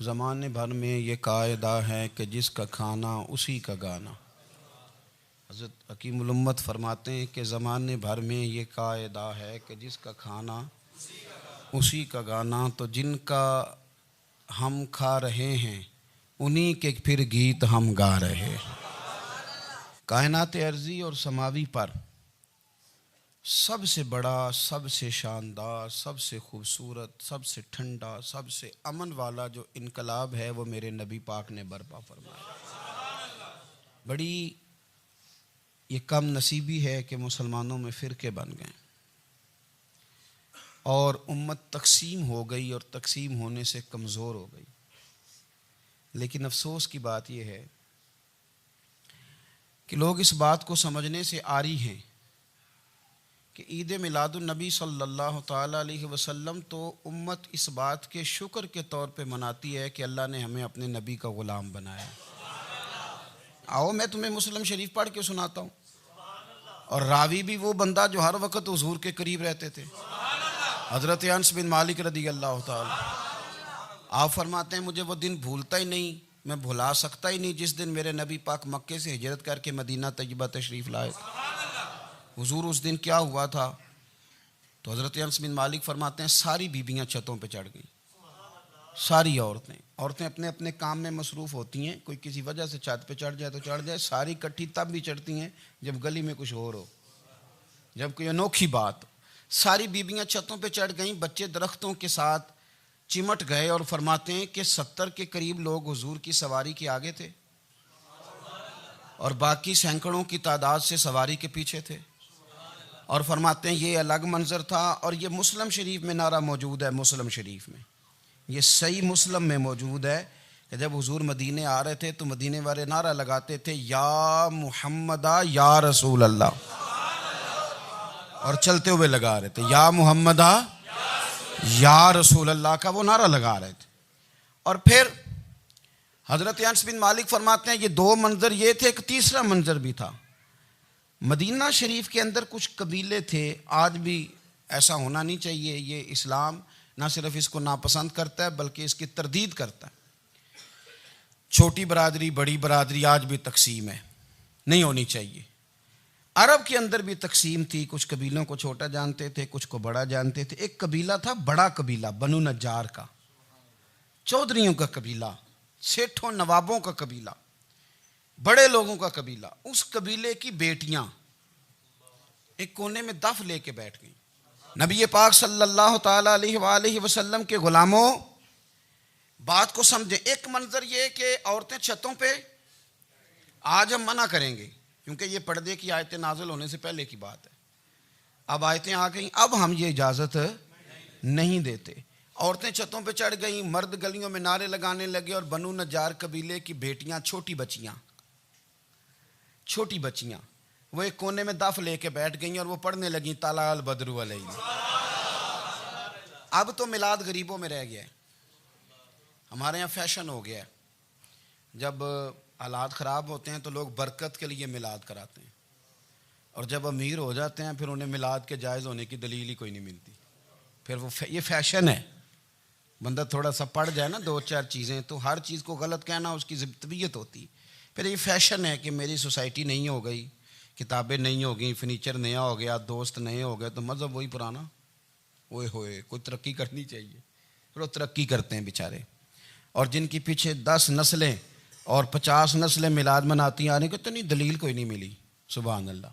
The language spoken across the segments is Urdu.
زمانے بھر میں یہ قاعدہ ہے کہ جس کا کھانا اسی کا گانا۔ حضرت حکیم الامت فرماتے ہیں کہ زمانے بھر میں یہ قاعدہ ہے کہ جس کا کھانا اسی کا گانا، تو جن کا ہم کھا رہے ہیں انہی کے پھر گیت ہم گا رہے ہیں۔ کائنات ارضی اور سماوی پر سب سے بڑا، سب سے شاندار، سب سے خوبصورت، سب سے ٹھنڈا، سب سے امن والا جو انقلاب ہے وہ میرے نبی پاک نے برپا فرمایا۔ بڑی یہ کم نصیبی ہے کہ مسلمانوں میں فرقے بن گئے اور امت تقسیم ہو گئی اور تقسیم ہونے سے کمزور ہو گئی۔ لیکن افسوس کی بات یہ ہے کہ لوگ اس بات کو سمجھنے سے عاری ہیں کہ عید میلاد النبی صلی اللہ تعالیٰ علیہ وسلم تو امت اس بات کے شکر کے طور پہ مناتی ہے کہ اللہ نے ہمیں اپنے نبی کا غلام بنایا۔ آؤ میں تمہیں مسلم شریف پڑھ کے سناتا ہوں، اور راوی بھی وہ بندہ جو ہر وقت حضور کے قریب رہتے تھے، حضرت انس بن مالک رضی اللہ تعالیٰ۔ آپ فرماتے ہیں مجھے وہ دن بھولتا ہی نہیں، میں بھلا سکتا ہی نہیں جس دن میرے نبی پاک مکے سے ہجرت کر کے مدینہ طیبہ تشریف لائے۔ حضور اس دن کیا ہوا تھا؟ تو حضرت انس بن مالک فرماتے ہیں ساری بیبیاں چھتوں پہ چڑھ گئیں، ساری عورتیں اپنے اپنے کام میں مصروف ہوتی ہیں، کوئی کسی وجہ سے چھت پہ چڑھ جائے تو چڑھ جائے، ساری کٹھی تب بھی چڑھتی ہیں جب گلی میں کچھ اور ہو، جب کوئی انوکھی بات۔ ساری بیبیاں چھتوں پہ چڑھ گئیں، بچے درختوں کے ساتھ چمٹ گئے، اور فرماتے ہیں کہ 70 کے قریب لوگ حضور کی سواری کے آگے تھے اور باقی سینکڑوں کی تعداد سے سواری کے پیچھے تھے، اور فرماتے ہیں یہ الگ منظر تھا۔ اور یہ مسلم شریف میں نعرہ موجود ہے، مسلم شریف میں یہ صحیح مسلم میں موجود ہے کہ جب حضور مدینے آ رہے تھے تو مدینے والے نعرہ لگاتے تھے یا محمدہ یا رسول اللہ، اور چلتے ہوئے لگا رہے تھے یا محمدہ یا رسول اللہ کا وہ نعرہ لگا رہے تھے۔ اور پھر حضرت انس بن مالک فرماتے ہیں یہ دو منظر یہ تھے، ایک تیسرا منظر بھی تھا۔ مدینہ شریف کے اندر کچھ قبیلے تھے، آج بھی ایسا ہونا نہیں چاہیے، یہ اسلام نہ صرف اس کو ناپسند کرتا ہے بلکہ اس کی تردید کرتا ہے۔ چھوٹی برادری بڑی برادری آج بھی تقسیم ہے، نہیں ہونی چاہیے۔ عرب کے اندر بھی تقسیم تھی، کچھ قبیلوں کو چھوٹا جانتے تھے، کچھ کو بڑا جانتے تھے۔ ایک قبیلہ تھا بڑا قبیلہ، بنو نجار کا، چودھریوں کا قبیلہ، سیٹھوں نوابوں کا قبیلہ، بڑے لوگوں کا قبیلہ۔ اس قبیلے کی بیٹیاں ایک کونے میں دف لے کے بیٹھ گئیں۔ نبی پاک صلی اللہ تعالیٰ علیہ وآلہ وسلم کے غلاموں بات کو سمجھیں۔ ایک منظر یہ کہ عورتیں چھتوں پہ، آج ہم منع کریں گے کیونکہ یہ پردے کی آیتیں نازل ہونے سے پہلے کی بات ہے، اب آیتیں آ گئیں، اب ہم یہ اجازت نہیں دیتے۔ عورتیں چھتوں پہ چڑھ گئیں، مرد گلیوں میں نعرے لگانے لگے، اور بنو نجار قبیلے کی بیٹیاں، چھوٹی بچیاں وہ ایک کونے میں دف لے کے بیٹھ گئیں اور وہ پڑھنے لگیں طلع البدر علینا۔ اب تو میلاد غریبوں میں رہ گیا ہے، ہمارے یہاں فیشن ہو گیا ہے، جب حالات خراب ہوتے ہیں تو لوگ برکت کے لیے میلاد کراتے ہیں، اور جب امیر ہو جاتے ہیں پھر انہیں میلاد کے جائز ہونے کی دلیل ہی کوئی نہیں ملتی، پھر وہ یہ فیشن ہے۔ بندہ تھوڑا سا پڑھ جائے نا دو چار چیزیں تو ہر چیز کو غلط کہنا اس کی طبیعت ہوتی، پھر یہ فیشن ہے کہ میری سوسائٹی نہیں ہو گئی، کتابیں نہیں ہو گئیں، فرنیچر نیا ہو گیا، دوست نئے ہو گئے، تو مذہب وہی پرانا۔ اوئے ہوئے کوئی ترقی کرنی چاہیے، پھر وہ ترقی کرتے ہیں بیچارے، اور جن کی پیچھے 10 نسلیں اور 50 نسلیں میلاد مناتی آنے کو تو نہیں دلیل کوئی نہیں ملی۔ سبحان اللہ۔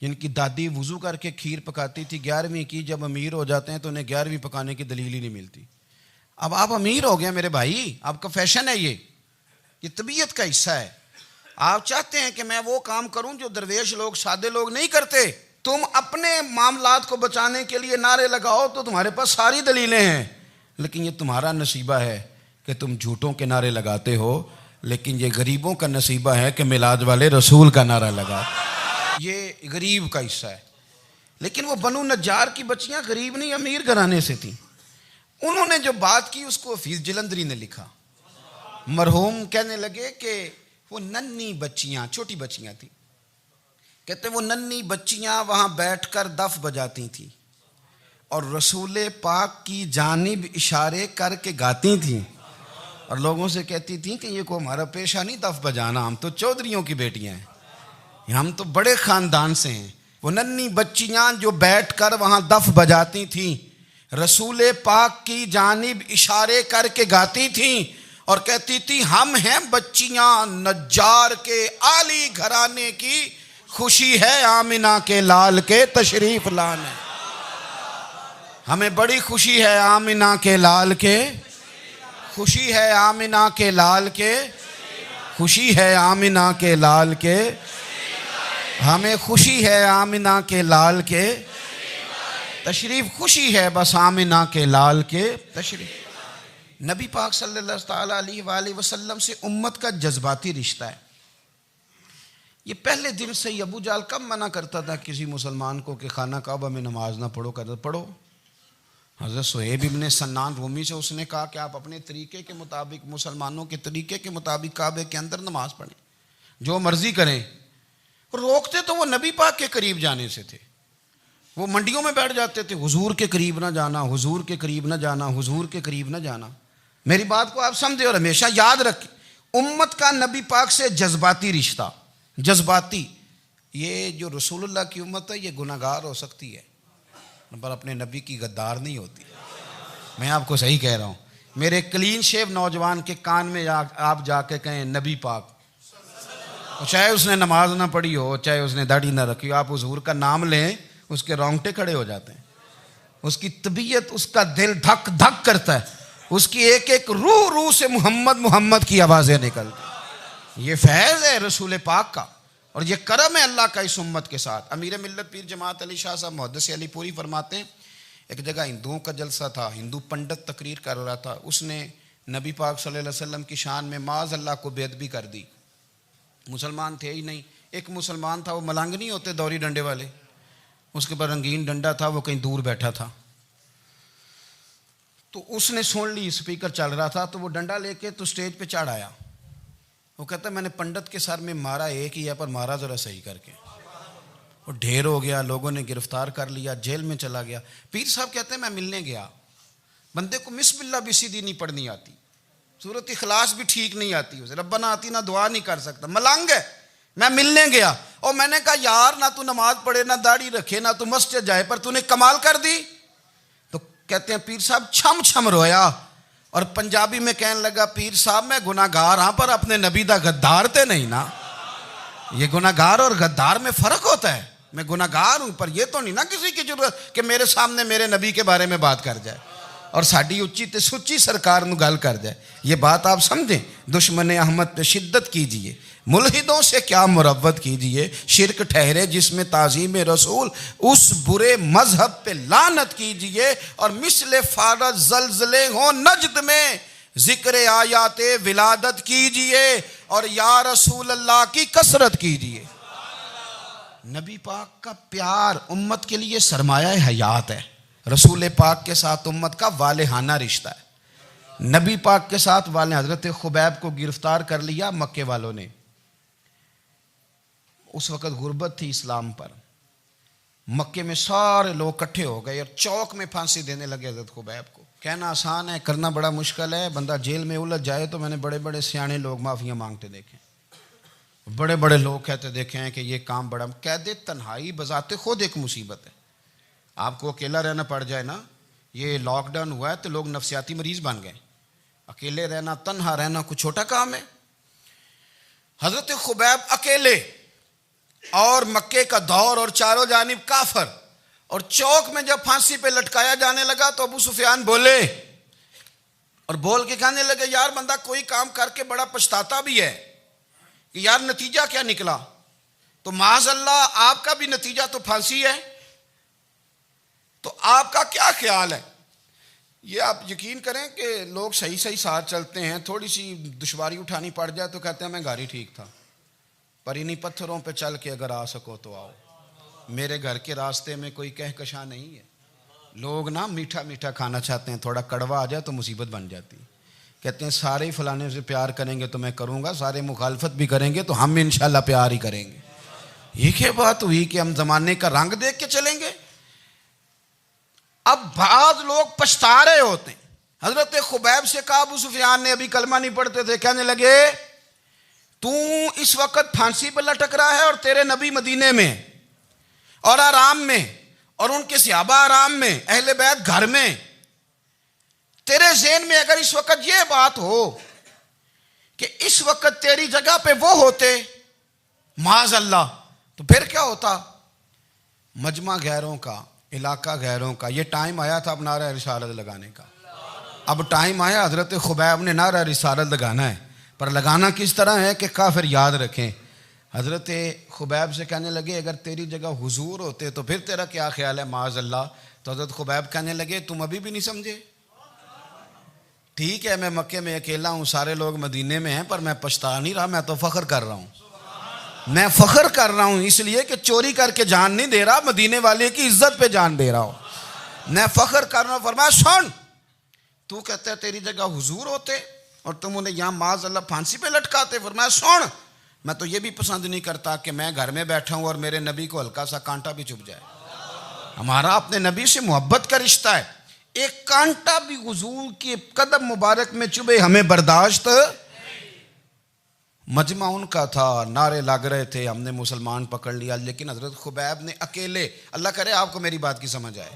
جن کی دادی وضو کر کے کھیر پکاتی تھی 11ویں کی، جب امیر ہو جاتے ہیں تو انہیں 11ویں پکانے کی دلیل ہی نہیں ملتی۔ اب آپ امیر ہو گئے میرے بھائی، آپ کا فیشن ہے، یہ طبیعت کا حصہ ہے۔ آپ چاہتے ہیں کہ میں وہ کام کروں جو درویش لوگ، سادے لوگ نہیں کرتے۔ تم اپنے معاملات کو بچانے کے لیے نعرے لگاؤ تو تمہارے پاس ساری دلیلیں ہیں، لیکن یہ تمہارا نصیبہ ہے کہ تم جھوٹوں کے نعرے لگاتے ہو، لیکن یہ غریبوں کا نصیبہ ہے کہ میلاد والے رسول کا نعرہ لگاتے، یہ غریب کا حصہ ہے۔ لیکن وہ بنو نجار کی بچیاں غریب نہیں، امیر گھرانے سے تھیں۔ انہوں نے جو بات کی اس کو حفیظ جلندری نے لکھا۔ مرحوم کہنے لگے کہ وہ ننھی بچیاں، چھوٹی بچیاں تھیں، کہتے وہ ننھی بچیاں وہاں بیٹھ کر دف بجاتی تھیں اور رسول پاک کی جانب اشارے کر کے گاتی تھیں، اور لوگوں سے کہتی تھیں کہ یہ کو ہمارا پیشہ نہیں دف بجانا، ہم تو چودھریوں کی بیٹیاں ہیں، ہم تو بڑے خاندان سے ہیں۔ وہ ننھی بچیاں جو بیٹھ کر وہاں دف بجاتی تھیں، رسول پاک کی جانب اشارے کر کے گاتی تھیں اور کہتی تھی ہم ہیں بچیاں نجار کے عالی گھرانے کی، خوشی ہے آمنہ کے لال کے تشریف لانے، ہمیں بڑی خوشی ہے آمنہ کے لال کے، خوشی ہے آمنہ کے لال کے، خوشی ہے آمنہ کے لال کے، ہمیں خوشی ہے آمنہ کے لال کے تشریف، خوشی ہے بس آمنہ کے لال کے تشریف۔ نبی پاک صلی اللہ تعالیٰ علیہ وآلہ وسلم سے امت کا جذباتی رشتہ ہے۔ یہ پہلے دن سے ہی ابو جہل کب منع کرتا تھا کسی مسلمان کو کہ خانہ کعبہ میں نماز نہ پڑھو، کہتا پڑھو۔ حضرت صہیب ابن سنان رومی سے اس نے کہا کہ آپ اپنے طریقے کے مطابق، مسلمانوں کے طریقے کے مطابق کعبے کے اندر نماز پڑھیں، جو مرضی کریں۔ روکتے تو وہ نبی پاک کے قریب جانے سے تھے، وہ منڈیوں میں بیٹھ جاتے تھے، حضور کے قریب نہ جانا، حضور کے قریب نہ جانا، حضور کے قریب نہ جانا۔ میری بات کو آپ سمجھے اور ہمیشہ یاد رکھیں، امت کا نبی پاک سے جذباتی رشتہ، جذباتی۔ یہ جو رسول اللہ کی امت ہے یہ گناہ گار ہو سکتی ہے پر اپنے نبی کی غدار نہیں ہوتی۔ میں آپ کو صحیح کہہ رہا ہوں۔ میرے کلین شیو نوجوان کے کان میں آپ جا کے کہیں نبی پاک، چاہے اس نے نماز نہ پڑھی ہو، چاہے اس نے داڑھی نہ رکھی ہو، آپ حضور کا نام لیں اس کے رونگٹے کھڑے ہو جاتے ہیں، اس کی طبیعت، اس کا دل دھک دھک کرتا ہے، اس کی ایک ایک روح سے محمد محمد کی آوازیں نکلتی۔ یہ فیض ہے رسول پاک کا اور یہ کرم ہے اللہ کا اس امت کے ساتھ۔ امیر ملت پیر جماعت علی شاہ صاحب محدث علی پوری فرماتے ہیں ایک جگہ ہندوؤں کا جلسہ تھا، ہندو پنڈت تقریر کر رہا تھا، اس نے نبی پاک صلی اللہ علیہ وسلم کی شان میں معاذ اللہ کو بے ادبی کر دی۔ مسلمان تھے ہی نہیں، ایک مسلمان تھا، وہ ملنگ نہیں ہوتے دوری ڈنڈے والے، اس کے پر رنگین ڈنڈا تھا، وہ کہیں دور بیٹھا تھا، تو اس نے سن لی اسپیکر چل رہا تھا، تو وہ ڈنڈا لے کے تو اسٹیج پہ چڑھ آیا۔ وہ کہتا ہے میں نے پنڈت کے سر میں مارا ایک ہی ہے پر مارا ذرا صحیح کر کے، وہ ڈھیر ہو گیا، لوگوں نے گرفتار کر لیا، جیل میں چلا گیا۔ پیر صاحب کہتے ہیں میں ملنے گیا، بندے کو بسم اللہ بھی سیدھی نہیں پڑھنی آتی، سورۃ اخلاص بھی ٹھیک نہیں آتی، اسے ربنا آتینا دعا نہیں کر سکتا، ملنگ ہے۔ میں ملنے گیا اور میں نے کہا یار نہ تو نماز پڑھے، نہ داڑھی رکھے، نہ تو مسجد جائے، پر تو نے کمال کر دی۔ تو کہتے ہیں پیر صاحب چھم چھم رویا اور پنجابی میں کہنے لگا پیر صاحب میں گناہ گار ہاں پر اپنے نبی دا غدار تے نہیں نا۔ یہ گناہ گار اور غدار میں فرق ہوتا ہے، میں گناہ گار ہوں پر یہ تو نہیں نا کسی کی ضرورت کہ میرے سامنے میرے نبی کے بارے میں بات کر جائے اور ساڈی اچھی تے سچی سرکار نو گل کر جائے۔ یہ بات آپ سمجھیں، دشمن احمد پہ شدت کیجئے، ملحدوں سے کیا مروت کیجئے، شرک ٹھہرے جس میں تعظیم رسول، اس برے مذہب پہ لعنت کیجئے، اور مثل فارض زلزلے ہوں نجد میں ذکر آیات ولادت کیجئے اور یا رسول اللہ کی کثرت کیجئے۔ نبی پاک کا پیار امت کے لیے سرمایہ حیات ہے۔ رسول پاک کے ساتھ امت کا والہانہ رشتہ ہے۔ نبی پاک کے ساتھ والے حضرت خبیب کو گرفتار کر لیا مکے والوں نے، اس وقت غربت تھی اسلام پر، مکے میں سارے لوگ کٹھے ہو گئے اور چوک میں پھانسی دینے لگے حضرت خبیب کو۔ کہنا آسان ہے، کرنا بڑا مشکل ہے، بندہ جیل میں الجھ جائے تو میں نے بڑے بڑے سیانے لوگ معافیاں مانگتے دیکھے، بڑے بڑے لوگ کہتے دیکھے ہیں کہ یہ کام بڑا، قید تنہائی بذات خود ایک مصیبت ہے۔ آپ کو اکیلا رہنا پڑ جائے نا، یہ لاک ڈاؤن ہوا ہے تو لوگ نفسیاتی مریض بن گئے، اکیلے رہنا، تنہا رہنا کوئی چھوٹا کام ہے۔ حضرت خبیب اکیلے اور مکے کا دور اور چاروں جانب کافر، اور چوک میں جب پھانسی پہ لٹکایا جانے لگا تو ابو سفیان بولے اور بول کے کہنے لگے یار بندہ کوئی کام کر کے بڑا پچھتاتا بھی ہے کہ یار نتیجہ کیا نکلا، تو معاذ اللہ آپ کا بھی نتیجہ تو پھانسی ہے، تو آپ کا کیا خیال ہے؟ یہ آپ یقین کریں کہ لوگ صحیح صحیح ساتھ چلتے ہیں، تھوڑی سی دشواری اٹھانی پڑ جائے تو کہتے ہیں میں گاڑی ٹھیک تھا، پر انہی پتھروں پہ چل کے اگر آ سکو تو آؤ، میرے گھر کے راستے میں کوئی کہکشاں نہیں ہے۔ لوگ نا میٹھا میٹھا کھانا چاہتے ہیں، تھوڑا کڑوا آ جائے تو مصیبت بن جاتی ہے۔ کہتے ہیں سارے فلانے سے پیار کریں گے تو میں کروں گا، سارے مخالفت بھی کریں گے تو ہم انشاءاللہ پیار ہی کریں گے۔ یہ کیا بات ہوئی کہ ہم زمانے کا رنگ دیکھ کے چلیں گے؟ اب بعض لوگ پچھتا رہے ہوتے ہیں، حضرت خبیب سے کہا ابو سفیان نے ابھی کلمہ نہیں پڑھتے تھے, کہنے لگے تو اس وقت پھانسی پہ لٹک رہا ہے اور تیرے نبی مدینے میں اور آرام میں, اور ان کے صحابہ آرام میں, اہل بیت گھر میں. تیرے ذہن میں اگر اس وقت یہ بات ہو کہ اس وقت تیری جگہ پہ وہ ہوتے معاذ اللہ, تو پھر کیا ہوتا؟ مجمع غیروں کا, علاقہ غیروں کا. یہ ٹائم آیا تھا اب نعرہ رسالت لگانے کا. اب ٹائم آیا حضرت خبیب نے نعرہ رسالت لگانا ہے, پر لگانا کس طرح ہے کہ کافر یاد رکھیں. حضرت خبیب سے کہنے لگے اگر تیری جگہ حضور ہوتے تو پھر تیرا کیا خیال ہے معاذ اللہ؟ تو حضرت خبیب کہنے لگے تم ابھی بھی نہیں سمجھے؟ ٹھیک ہے میں مکے میں اکیلا ہوں, سارے لوگ مدینے میں ہیں, پر میں پچھتا نہیں رہا, میں تو فخر کر رہا ہوں. میں فخر کر رہا ہوں اس لیے کہ چوری کر کے جان نہیں دے رہا, مدینے والے کی عزت پہ جان دے رہا ہوں. میں فخر کر رہا ہوں. فرمایا سن, تو کہتا ہے تیری جگہ حضور ہوتے اور تم انہیں یہاں معاذ اللہ پھانسی پہ لٹکاتے. فرمایا سن, میں تو یہ بھی پسند نہیں کرتا کہ میں گھر میں بیٹھا ہوں اور میرے نبی کو ہلکا سا کانٹا بھی چبھ جائے. ہمارا اپنے نبی سے محبت کا رشتہ ہے, ایک کانٹا بھی حضور کے قدم مبارک میں چبھے ہمیں برداشت. مجمع ان کا تھا, نعرے لگ رہے تھے, ہم نے مسلمان پکڑ لیا. لیکن حضرت خبیب نے اکیلے, اللہ کرے آپ کو میری بات کی سمجھ آئے,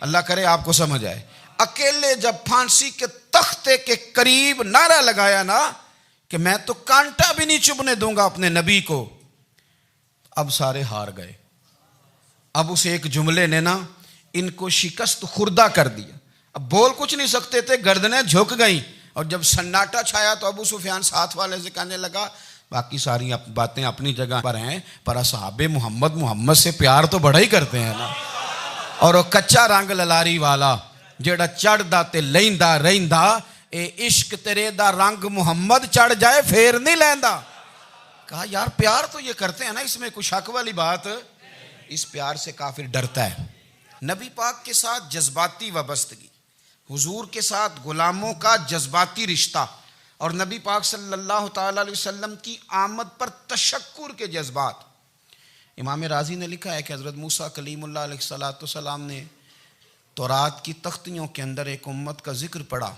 اللہ کرے آپ کو سمجھ آئے, اکیلے جب پھانسی کے تختے کے قریب نعرہ لگایا نا کہ میں تو کانٹا بھی نہیں چبھنے دوں گا اپنے نبی کو, اب سارے ہار گئے. اب اس ایک جملے نے نا ان کو شکست خوردہ کر دیا. اب بول کچھ نہیں سکتے تھے, گردنیں جھک گئیں. اور جب سناٹا چھایا تو ابو سفیان ساتھ والے سے کہنے لگا باقی ساری باتیں اپنی جگہ پر ہیں, پر اصحاب محمد سے پیار تو بڑا ہی کرتے ہیں نا. اور وہ کچا رنگ للاری والا جیڑا چڑھ دا تے لیندا رہندا, اے عشق تیرے دا رنگ محمد چڑھ جائے پھر نہیں لیندا. کہا یار پیار تو یہ کرتے ہیں نا, اس میں کوئی شک والی بات. اس پیار سے کافر ڈرتا ہے. نبی پاک کے ساتھ جذباتی وابستگی, حضور کے ساتھ غلاموں کا جذباتی رشتہ, اور نبی پاک صلی اللہ تعالی علیہ وسلم کی آمد پر تشکر کے جذبات. امام رازی نے لکھا ہے کہ حضرت موسیٰ کلیم اللہ علیہ السلام نے تورات کی تختیوں کے اندر ایک امت کا ذکر پڑھا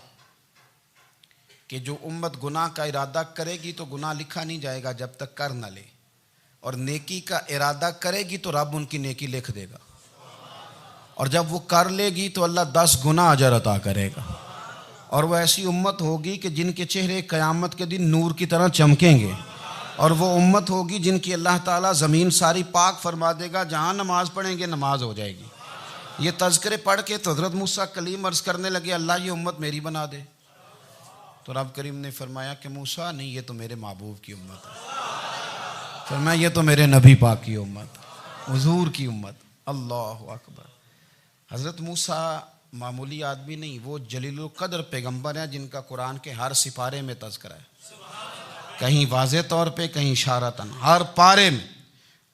کہ جو امت گناہ کا ارادہ کرے گی تو گناہ لکھا نہیں جائے گا جب تک کر نہ لے, اور نیکی کا ارادہ کرے گی تو رب ان کی نیکی لکھ دے گا, اور جب وہ کر لے گی تو اللہ 10 گنا اجر عطا کرے گا. اور وہ ایسی امت ہوگی کہ جن کے چہرے قیامت کے دن نور کی طرح چمکیں گے, اور وہ امت ہوگی جن کی اللہ تعالیٰ زمین ساری پاک فرما دے گا, جہاں نماز پڑھیں گے نماز ہو جائے گی. یہ تذکرے پڑھ کے تو حضرت موسیٰ کلیم عرض کرنے لگے اللہ یہ امت میری بنا دے. تو رب کریم نے فرمایا کہ موسیٰ نہیں, یہ تو میرے محبوب کی امت ہے. فرمایا یہ تو میرے نبی پاک کی امت, حضور کی امت. اللہ اکبر. حضرت موسیٰ معمولی آدمی نہیں, وہ جلیل القدر پیغمبر ہیں جن کا قرآن کے ہر سپارے میں تذکرہ ہے, کہیں واضح طور پہ کہیں اشارتاً, ہر پارے میں.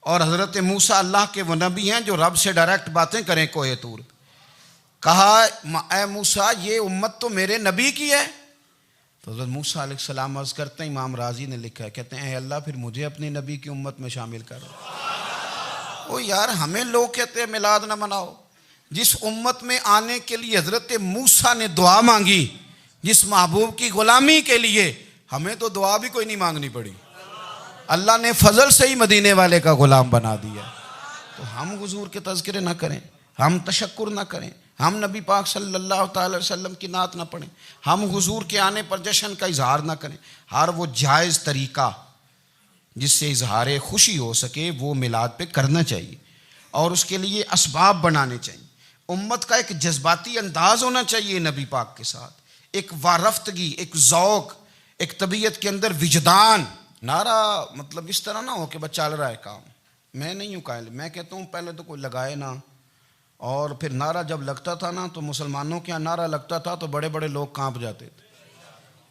اور حضرت موسیٰ اللہ کے وہ نبی ہیں جو رب سے ڈائریکٹ باتیں کریں کوہ طور. کہا اے موسیٰ یہ امت تو میرے نبی کی ہے. تو حضرت موسیٰ علیہ السلام عرض کرتے ہیں, امام رازی نے لکھا ہے, کہتے ہیں اے اللہ پھر مجھے اپنی نبی کی امت میں شامل کر. او یار ہمیں لوگ کہتے ہیں میلاد نہ مناؤ, جس امت میں آنے کے لیے حضرت موسیٰ نے دعا مانگی, جس محبوب کی غلامی کے لیے, ہمیں تو دعا بھی کوئی نہیں مانگنی پڑی, اللہ نے فضل سے ہی مدینے والے کا غلام بنا دیا. تو ہم حضور کے تذکرے نہ کریں, ہم تشکر نہ کریں, ہم نبی پاک صلی اللہ تعالی وسلم کی نعت نہ پڑھیں, ہم حضور کے آنے پر جشن کا اظہار نہ کریں. ہر وہ جائز طریقہ جس سے اظہار خوشی ہو سکے وہ میلاد پہ کرنا چاہیے, اور اس کے لیے اسباب بنانے چاہیے. امت کا ایک جذباتی انداز ہونا چاہیے نبی پاک کے ساتھ, ایک وارفتگی, ایک ذوق, ایک طبیعت کے اندر وجدان. نعرہ مطلب اس طرح نہ ہو کہ بس چل رہا ہے کام. میں نہیں ہوں قائل, میں کہتا ہوں پہلے تو کوئی لگائے نہ, اور پھر نعرہ جب لگتا تھا نا تو مسلمانوں کے یہاں نعرہ لگتا تھا تو بڑے بڑے لوگ کانپ جاتے تھے.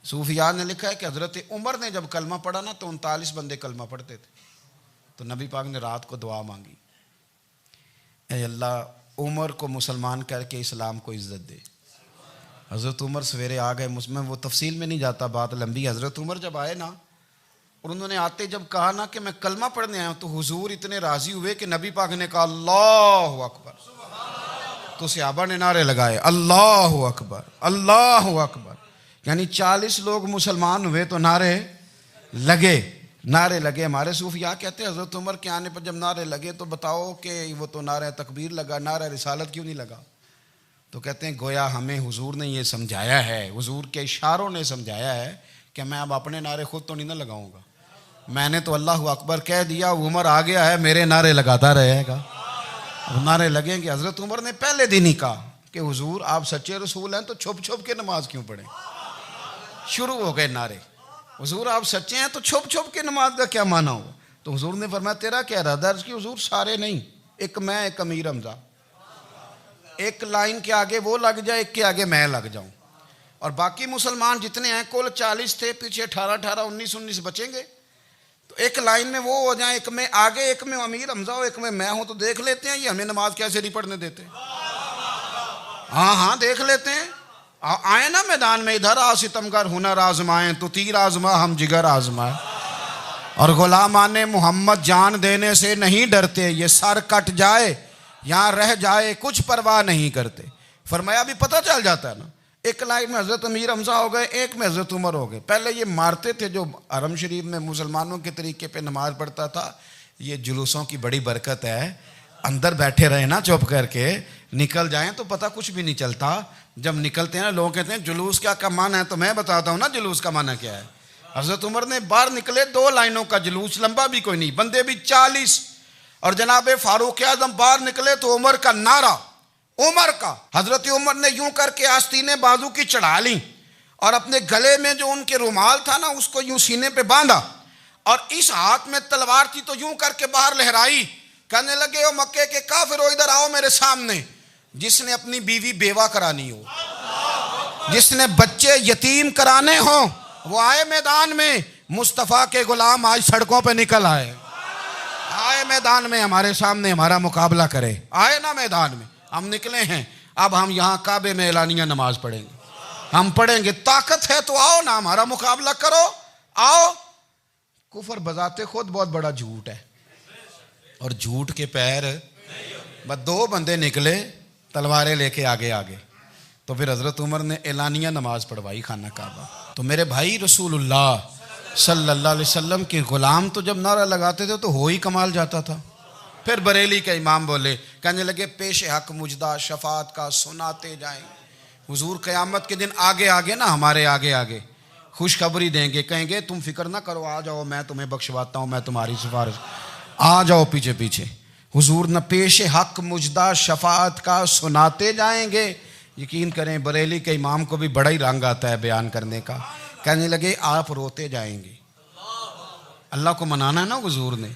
صوفیاء نے لکھا ہے کہ حضرت عمر نے جب کلمہ پڑھا نا تو 39 بندے کلمہ پڑھتے تھے. تو نبی پاک نے رات کو دعا مانگی, اے اللہ عمر کو مسلمان کر کے اسلام کو عزت دے. حضرت عمر سویرے آ گئے, میں وہ تفصیل میں نہیں جاتا, بات لمبی. حضرت عمر جب آئے نا اور انہوں نے آتے جب کہا نا کہ میں کلمہ پڑھنے آیا ہوں, تو حضور اتنے راضی ہوئے کہ نبی پاک نے کہا اللہ اکبر. تو صحابہ نے نعرے لگائے اللہ اکبر اللہ اکبر، یعنی 40 لوگ مسلمان ہوئے تو نعرے لگے ہمارے صوفیاء کہتے ہیں حضرت عمر کے آنے پر جب نعرے لگے تو بتاؤ کہ وہ تو نعرہ تکبیر لگا، نعرہ رسالت کیوں نہیں لگا؟ تو کہتے ہیں گویا ہمیں حضور نے یہ سمجھایا ہے، حضور کے اشاروں نے سمجھایا ہے کہ میں اب اپنے نعرے خود تو نہیں نہ لگاؤں گا، میں نے تو اللہ اکبر کہہ دیا، عمر آ گیا ہے میرے نعرے لگاتا رہے گا، اب نعرے لگیں گے۔ حضرت عمر نے پہلے دن ہی کہا کہ حضور آپ سچے رسول ہیں تو چھپ چھپ کے نماز کیوں پڑھیں؟ شروع ہو گئے نعرے، حضور آپ سچے ہیں تو چھپ چھپ کے نماز کا کیا معنی ہو؟ تو حضور نے فرمایا تیرا کیا ارادہ ہے؟ حضور سارے نہیں، ایک میں ایک امیر حمزہ، ایک لائن کے آگے وہ لگ جائے، ایک کے آگے میں لگ جاؤں، اور باقی مسلمان جتنے ہیں کل 40 تھے، پیچھے 18 19 بچیں گے، تو ایک لائن میں وہ ہو جائیں، ایک میں آگے ایک میں امیر حمزہ ہو، ایک میں ہوں، تو دیکھ لیتے ہیں یہ ہمیں نماز کیسے نہیں پڑھنے دیتے۔ ہاں دیکھ لیتے ہیں، آئے نا میدان میں، ادھر آ ستمگر ہنر آزمائیں تو تیر آزما ہم جگر آزمائیں، اور غلامان محمد جان دینے سے نہیں ڈرتے، یہ سر کٹ جائے یہاں رہ جائے کچھ پرواہ نہیں کرتے۔ فرمایا بھی پتہ چل جاتا ہے نا، ایک لائن میں حضرت امیر حمزہ ہو گئے، ایک میں حضرت عمر ہو گئے۔ پہلے یہ مارتے تھے جو حرم شریف میں مسلمانوں کے طریقے پہ نماز پڑھتا تھا، یہ جلوسوں کی بڑی برکت ہے، اندر بیٹھے رہے نا چپ کر کے، نکل جائیں تو پتہ کچھ بھی نہیں چلتا۔ جب نکلتے ہیں لوگ کہتے ہیں جلوس کیا معنی ہے، تو میں بتاتا ہوں نا جلوس کا معنی کیا ہے۔ حضرت عمر نے باہر نکلے 2 لائنوں کا جلوس، لمبا بھی کوئی نہیں، بندے بھی 40، اور جناب فاروق اعظم باہر نکلے تو عمر کا نعرہ، عمر کا، حضرت عمر نے یوں کر کے آستینیں بازو کی چڑھا لیں، اور اپنے گلے میں جو ان کے رومال تھا نا اس کو یوں سینے پہ باندھا، اور اس ہاتھ میں تلوار تھی تو یوں کر کے باہر لہرائی، کہنے لگے او مکے کے کافرو ادھر آؤ میرے سامنے، جس نے اپنی بیوی بیوہ کرانی ہو، جس نے بچے یتیم کرانے ہوں، وہ آئے میدان میں، مصطفیٰ کے غلام آج سڑکوں پہ نکل آئے میدان میں ہمارے سامنے ہمارا مقابلہ کرے، آئے نا میدان میں، ہم نکلے ہیں، اب ہم یہاں کعبے میں اعلانیہ نماز پڑھیں گے، ہم پڑھیں گے، طاقت ہے تو آؤ نا ہمارا مقابلہ کرو، آؤ۔ کفر بذات خود بہت بڑا جھوٹ ہے، اور جھوٹ کے پیر، بس 2 بندے نکلے تلواریں لے کے آگے، تو پھر حضرت عمر نے اعلانیہ نماز پڑھوائی خانہ کعبہ۔ تو میرے بھائی رسول اللہ صلی اللہ علیہ وسلم کے غلام تو جب نعرہ لگاتے تھے تو ہو ہی کمال جاتا تھا۔ پھر بریلی کے امام بولے، کہنے لگے پیش حق مجدہ شفاعت کا سناتے جائیں، حضور قیامت کے دن آگے نا ہمارے آگے خوشخبری دیں گے، کہیں گے تم فکر نہ کرو، آ جاؤ میں تمہیں بخشواتا ہوں، میں تمہاری سفارش، آ جاؤ پیچھے۔ حضور نہ پیش حق مجدہ شفاعت کا سناتے جائیں گے۔ یقین کریں بریلی کے امام کو بھی بڑا ہی رنگ آتا ہے بیان کرنے کا، کہنے لگے آپ روتے جائیں گے، اللہ کو منانا ہے نا حضور نے،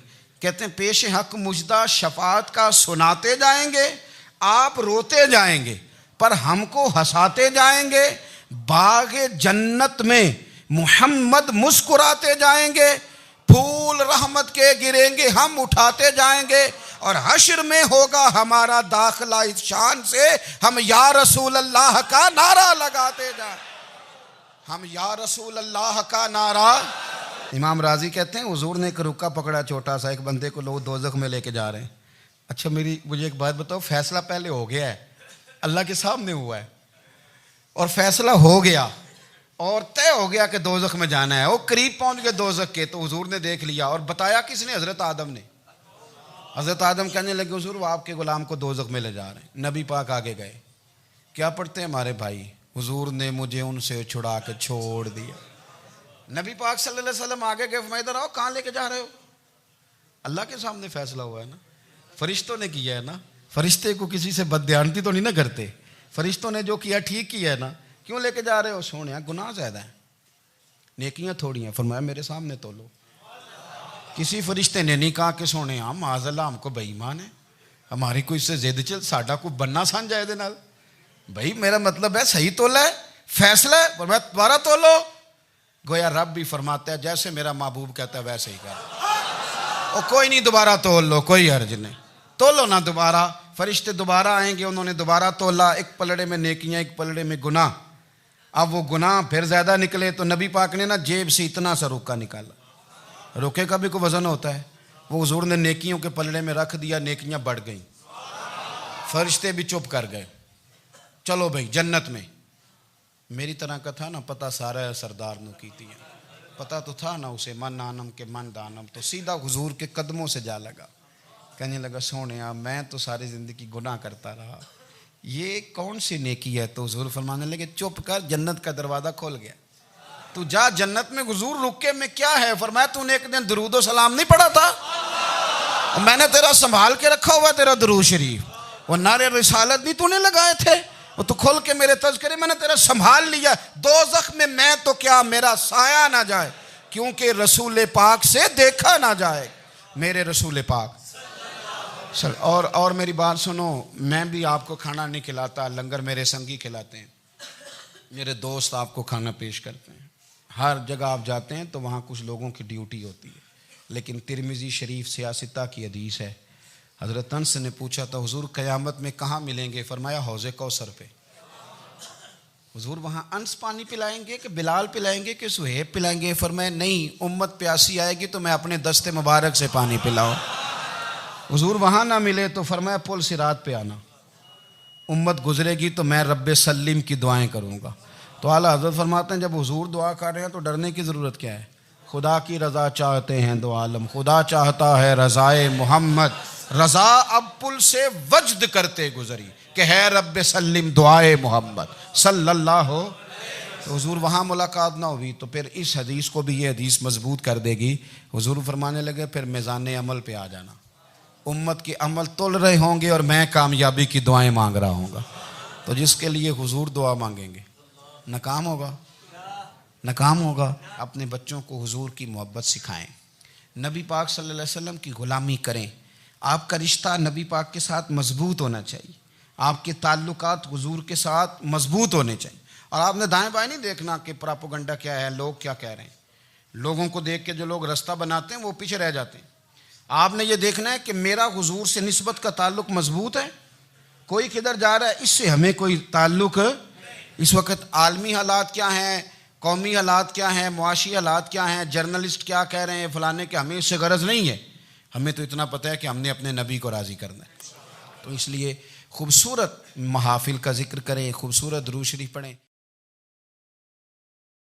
کہتے ہیں پیش حق مجدہ شفاعت کا سناتے جائیں گے، آپ روتے جائیں گے پر ہم کو ہنساتے جائیں گے، باغ جنت میں محمد مسکراتے جائیں گے، پھول رحمت کے گریں گے ہم اٹھاتے جائیں گے، اور حشر میں ہوگا ہمارا داخلہ اس شان سے ہم یا رسول اللہ کا نعرہ لگاتے جائیں، ہم یا رسول اللہ کا نعرہ۔ امام راضی کہتے ہیں حضور نے ایک رکا پکڑا چھوٹا سا، ایک بندے کو لوگ دوزخ میں لے کے جا رہے ہیں۔ اچھا مجھے ایک بات بتاؤ، فیصلہ پہلے ہو گیا ہے، اللہ کے سامنے ہوا ہے، اور فیصلہ ہو گیا اور طے ہو گیا کہ دوزخ میں جانا ہے، وہ قریب پہنچ گئے دوزخ کے، تو حضور نے دیکھ لیا، اور بتایا کس نے؟ حضرت آدم نے۔ حضرت آدم کہنے لگے حضور وہ آپ کے غلام کو دوزخ میں لے جا رہے ہیں۔ نبی پاک آگے گئے، کیا پڑھتے ہیں ہمارے بھائی؟ حضور نے مجھے ان سے چھڑا کے چھوڑ دیا۔ نبی پاک صلی اللہ علیہ وسلم آگے گئے، فرمایا ادھر آؤ، کہاں لے کے جا رہے ہو؟ اللہ کے سامنے فیصلہ ہوا ہے نا، فرشتوں نے کیا ہے نا، فرشتے کو کسی سے بددیانتی تو نہیں نہ کرتے، فرشتوں نے جو کیا ٹھیک کیا ہے نا، کیوں لے کے جا رہے ہو؟ سونے گناہ زیادہ ہیں، نیکیاں تھوڑی ہیں، فرمایا میرے سامنے تولو۔ کسی فرشتے نے نہیں کہا کہ سونے ہم معاذ اللہ ہم کو بے ایمان ہے، ہماری کوئی سے زد چل ساڈا کو بننا سان جائے دے نال، بھائی میرا مطلب ہے صحیح تولا ہے، فیصلہ ہے، فرمایا دوبارہ تولو۔ گویا رب بھی فرماتا ہے جیسے میرا محبوب کہتا ہے ویسے ہی کر، اور کوئی نہیں دوبارہ تول لو، کوئی حرج نہیں، تولو نہ دوبارہ۔ فرشتے دوبارہ آئیں گے، انہوں نے دوبارہ تولا، ایک پلڑے میں نیکیاں ایک پلڑے میں گناہ۔ اب وہ گناہ پھر زیادہ نکلے تو نبی پاک نے نا جیب سے اتنا سا روکا نکالا، روکے کا بھی کوئی وزن ہوتا ہے، وہ حضور نے نیکیوں کے پلڑے میں رکھ دیا، نیکیاں بڑھ گئیں۔ فرشتے بھی چپ کر گئے. چلو بھائی جنت میں. میری طرح کا تھا نا پتہ سارا ہے سردار نو کیتی ہے, پتہ تو تھا نا اسے من آنم کے من دانم, تو سیدھا حضور کے قدموں سے جا لگا. کہنے لگا سونیا میں تو ساری زندگی گناہ کرتا رہا, یہ کون سی نیکی ہے؟ تو حضور فرمانے لگے چپ کر, جنت کا دروازہ کھول گیا, تو جا جنت میں. حضور رکے میں کیا ہے؟ فرمایا تو نے ایک دن درود و سلام نہیں پڑھا تھا, میں نے تیرا سنبھال کے رکھا ہوا تیرا درود شریف, وہ نعرے رسالت نہیں تو نے لگائے تھے, وہ تو کھول کے میرے تذکرے میں نے تیرا سنبھال لیا. دوزخ میں تو کیا میرا سایہ نہ جائے, کیونکہ رسول پاک سے دیکھا نہ جائے. میرے رسول پاک اور میری بات سنو, میں بھی آپ کو کھانا نہیں کھلاتا, لنگر میرے سنگی کھلاتے ہیں, میرے دوست آپ کو کھانا پیش کرتے ہیں. ہر جگہ آپ جاتے ہیں تو وہاں کچھ لوگوں کی ڈیوٹی ہوتی ہے. لیکن ترمذی شریف سیاستہ کی حدیث ہے, حضرت انس نے پوچھا تھا حضور قیامت میں کہاں ملیں گے؟ فرمایا حوض کوثر پہ. حضور وہاں انس پانی پلائیں گے کہ بلال پلائیں گے کہ سہیب پلائیں گے؟ فرمایا نہیں, امت پیاسی آئے گی تو میں اپنے دست مبارک سے پانی پلاؤں. حضور وہاں نہ ملے تو فرمایا پل صراط پہ آنا, امت گزرے گی تو میں رب سلیم کی دعائیں کروں گا. تو اعلیٰ حضرت فرماتے ہیں جب حضور دعا کر رہے ہیں تو ڈرنے کی ضرورت کیا ہے؟ خدا کی رضا چاہتے ہیں دو عالم, خدا چاہتا ہے رضائے محمد, رضا اب پل سے وجد کرتے گزری کہ ہے رب سلم دعائے محمد صلی اللہ ہو. تو حضور وہاں ملاقات نہ ہوئی تو پھر اس حدیث کو بھی یہ حدیث مضبوط کر دے گی. حضور فرمانے لگے پھر میزان عمل پہ آ جانا, امت کے عمل تول رہے ہوں گے اور میں کامیابی کی دعائیں مانگ رہا ہوں گا. تو جس کے لیے حضور دعا مانگیں گے ناکام ہوگا, ناکام ہوگا. اپنے بچوں کو حضور کی محبت سکھائیں, نبی پاک صلی اللہ علیہ وسلم کی غلامی کریں. آپ کا رشتہ نبی پاک کے ساتھ مضبوط ہونا چاہیے, آپ کے تعلقات حضور کے ساتھ مضبوط ہونے چاہیے. اور آپ نے دائیں بائیں نہیں دیکھنا کہ پراپوگنڈا کیا ہے, لوگ کیا کہہ رہے ہیں. لوگوں کو دیکھ کے جو لوگ رستہ بناتے ہیں وہ پیچھے رہ جاتے ہیں. آپ نے یہ دیکھنا ہے کہ میرا حضور سے نسبت کا تعلق مضبوط ہے, کوئی کدھر جا رہا ہے اس سے ہمیں کوئی تعلق. اس وقت عالمی حالات کیا ہیں, قومی حالات کیا ہیں, معاشی حالات کیا ہیں, جرنلسٹ کیا کہہ رہے ہیں فلانے کے, ہمیں اس سے غرض نہیں ہے. ہمیں تو اتنا پتہ ہے کہ ہم نے اپنے نبی کو راضی کرنا ہے. تو اس لیے خوبصورت محافل کا ذکر کریں, خوبصورت درود شریف پڑھیں.